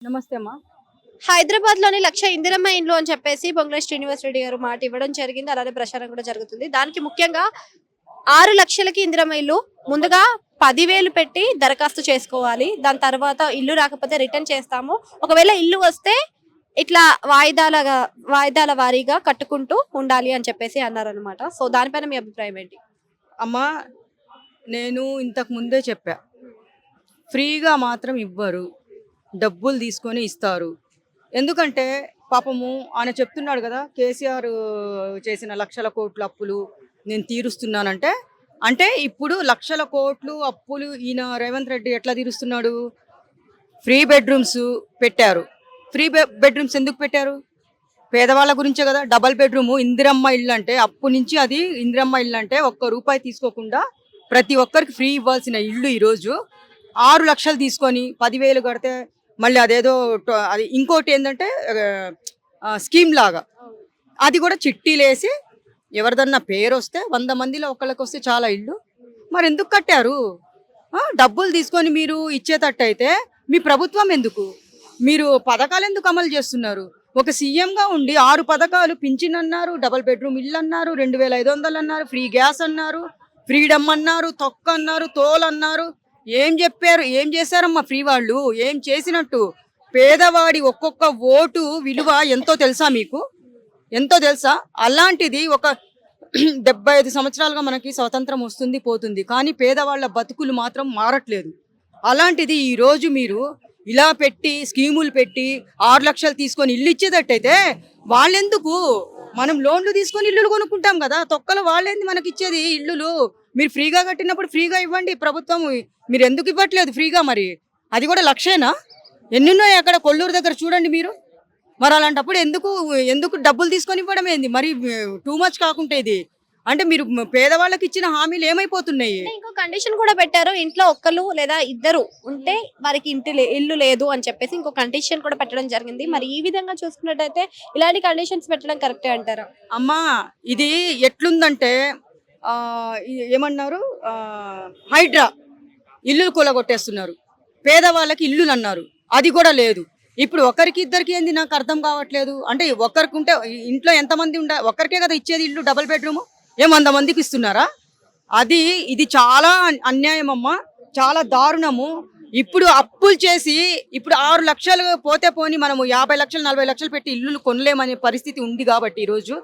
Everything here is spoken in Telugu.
నమస్తే అమ్మా. హైదరాబాద్ లోని లక్ష ఇందిరమ్మ ఇండ్లు అని చెప్పేసి పొంగులేటి శ్రీనివాస్ రెడ్డి గారు మాట ఇవ్వడం జరిగింది. అలానే ప్రచారం కూడా జరుగుతుంది. దానికి ముఖ్యంగా 6 లక్షలకి ఇందిరమ్మ ఇల్లు ముందుగా 10,000 పెట్టి దరఖాస్తు చేసుకోవాలి. దాని తర్వాత ఇల్లు రాకపోతే రిటర్న్ చేస్తాము. ఒకవేళ ఇల్లు వస్తే ఇట్లా వాయిదాల వారీగా కట్టుకుంటూ ఉండాలి అని చెప్పేసి అన్నారనమాట. సో దానిపైన మీ అభిప్రాయం ఏంటి? అమ్మా, నేను ఇంతకు ముందే చెప్పా, ఫ్రీగా మాత్రం ఇవ్వరు, డబ్బులు తీసుకొని ఇస్తారు. ఎందుకంటే పాపము ఆయన చెప్తున్నాడు కదా, కేసీఆర్ చేసిన లక్షల కోట్ల అప్పులు నేను తీరుస్తున్నానంటే, అంటే ఇప్పుడు లక్షల కోట్లు అప్పులు ఈయన రేవంత్ రెడ్డి ఎట్లా తీరుస్తున్నాడు? ఫ్రీ బెడ్రూమ్స్ పెట్టారు. ఫ్రీ బెడ్రూమ్స్ ఎందుకు పెట్టారు? పేదవాళ్ళ గురించే కదా. డబల్ బెడ్రూమ్ ఇందిరమ్మ ఇల్లు అంటే అప్పు నుంచి అది ఇందిరమ్మ ఇల్లు అంటే ₹1 తీసుకోకుండా ప్రతి ఒక్కరికి ఫ్రీ ఇవ్వాల్సిన ఇల్లు ఈరోజు 6 లక్షలు తీసుకొని 10,000 కడితే మళ్ళీ అదేదో అది ఇంకోటి ఏంటంటే స్కీమ్ లాగా అది కూడా చిట్టీలేసి ఎవరిదన్నా పేరు వస్తే 100 మందిలో ఒకళ్ళకి వస్తే చాలా ఇల్లు. మరి ఎందుకు కట్టారు? డబ్బులు తీసుకొని మీరు ఇచ్చేటట్టు అయితే మీ ప్రభుత్వం ఎందుకు? మీరు పథకాలు ఎందుకు అమలు చేస్తున్నారు? ఒక సీఎంగా ఉండి 6 పథకాలు, పింఛన్ అన్నారు, డబల్ బెడ్రూమ్ ఇల్లు అన్నారు, 2,500 అన్నారు, ఫ్రీ గ్యాస్ అన్నారు, ఫ్రీడమ్ అన్నారు, తొక్క అన్నారు, తోలు అన్నారు. ఏం చెప్పారు? ఏం చేశారమ్మా ఫ్రీ వాళ్ళు? ఏం చేసినట్టు? పేదవాడి ఒక్కొక్క ఓటు విలువ ఎంతో తెలుసా మీకు? ఎంతో తెలుసా? అలాంటిది ఒక 75 సంవత్సరాలుగా మనకి స్వతంత్రం వస్తుంది పోతుంది, కానీ పేదవాళ్ళ బతుకులు మాత్రం మారట్లేదు. అలాంటిది ఈరోజు మీరు ఇలా పెట్టి స్కీములు పెట్టి 6 లక్షలు తీసుకొని ఇల్లు ఇచ్చేటట్టయితే వాళ్ళెందుకు? మనం లోన్లు తీసుకొని ఇల్లులు కొనుక్కుంటాం కదా, తొక్కలు వాళ్ళేంది మనకి ఇచ్చేది ఇల్లులు? మీరు ఫ్రీగా కట్టినప్పుడు ఫ్రీగా ఇవ్వండి ప్రభుత్వం. మీరు ఎందుకు ఇవ్వట్లేదు ఫ్రీగా? మరి అది కూడా లక్షేనా? ఎన్నున్నాయి అక్కడ కొల్లూరు దగ్గర చూడండి మీరు. మరి అలాంటప్పుడు ఎందుకు ఎందుకు డబ్బులు తీసుకొని ఇవ్వడం ఏంది? మరి టూ మచ్ కాకుంటే ఇది అంటే మీరు పేదవాళ్ళకి ఇచ్చిన హామీలు ఏమైపోతున్నాయి? ఇంకో కండిషన్ కూడా పెట్టారు. ఇంట్లో ఒక్కరు లేదా ఇద్దరు ఉంటే వారికి ఇల్లు లేదు అని చెప్పేసి ఇంకో కండిషన్ కూడా పెట్టడం జరిగింది. మరి ఈ విధంగా చూసుకున్నట్టయితే ఇలాంటి కండిషన్స్ పెట్టడం కరెక్టే అంటారా? అమ్మా, ఇది ఎట్లుందంటే ఏమన్నారు, హైడ్రా ఇల్లులు కూలగొట్టేస్తున్నారు, పేదవాళ్ళకి ఇల్లులు అన్నారు, అది కూడా లేదు. ఇప్పుడు ఒకరికి ఇద్దరికి ఏంది నాకు అర్థం కావట్లేదు. అంటే ఒకరికి ఉంటే ఇంట్లో ఎంతమంది ఒక్కరికే కదా ఇచ్చేది ఇల్లు డబుల్ బెడ్రూమ్, 100 మందికి ఇస్తున్నారా? ఇది చాలా అన్యాయం అమ్మా, చాలా దారుణము. ఇప్పుడు అప్పులు చేసి ఇప్పుడు 6 లక్షలు పోతే పోని మనము 50 లక్షలు 40 లక్షలు పెట్టి ఇల్లులు కొనలేమనే పరిస్థితి ఉంది కాబట్టి ఈరోజు